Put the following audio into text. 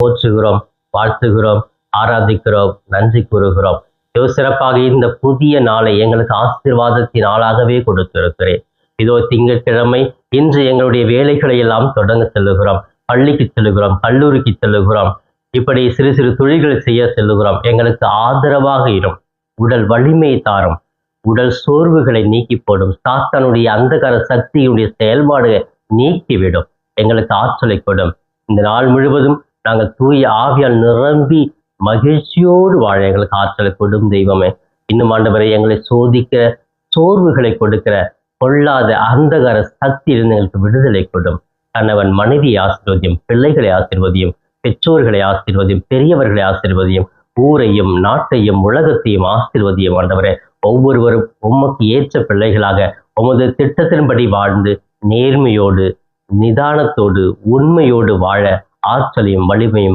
போற்றுகிறோம், வாழ்த்துகிறோம், ஆராதிக்கிறோம், நன்றி கூறுகிறோம். சிறப்பாக இந்த புதிய நாளை எங்களுக்கு ஆசீர்வாதத்தின் நாளாகவே கொடுத்திருக்கிறேன். இதோ திங்கட்கிழமை இன்று எங்களுடைய வேலைகளை எல்லாம் தொடங்க செல்லுகிறோம், பள்ளிக்கு செல்லுகிறோம், கல்லூரிக்கு செல்லுகிறோம், இப்படி சிறு சிறு தொழில்களை செய்ய செல்லுகிறோம். எங்களுக்கு ஆதரவாக இரும், உடல் வலிமை தாரும், உடல் சோர்வுகளை நீக்கி போடும், சாத்தானுடைய அந்தகார சக்தியுடைய செயல்பாடு நீக்கிவிடும், எங்களுக்கு ஆற்றலை கொடும். இந்த நாள் முழுவதும் நாங்கள் தூய ஆவியால் நிரம்பி மகிழ்ச்சியோடு வாழ எங்களுக்கு ஆற்றலை கொடும் தெய்வமே. இன்னும் ஆண்டவரை எங்களை சோதிக்கிற, சோர்வுகளை கொடுக்கிற கொள்ளாத அந்தகார சக்தியிலிருந்து எங்களுக்கு விடுதலை கொடும். கணவன் மனைவியை ஆசீர்வதியும், பிள்ளைகளை ஆசீர்வதியும், பெற்றோர்களை ஆசீர்வதியும், பெரியவர்களை ஆசீர்வதியும், ஊரையும் நாட்டையும் உலகத்தையும் ஆசீர்வதியும். ஆண்டவரே, ஒவ்வொருவரும் உமக்கு ஏற்ற பிள்ளைகளாக உமது திட்டத்தின்படி வாழ்ந்து நேர்மையோடு, நிதானத்தோடு, உண்மையோடு வாழ ஆற்றலையும் வலிமையும்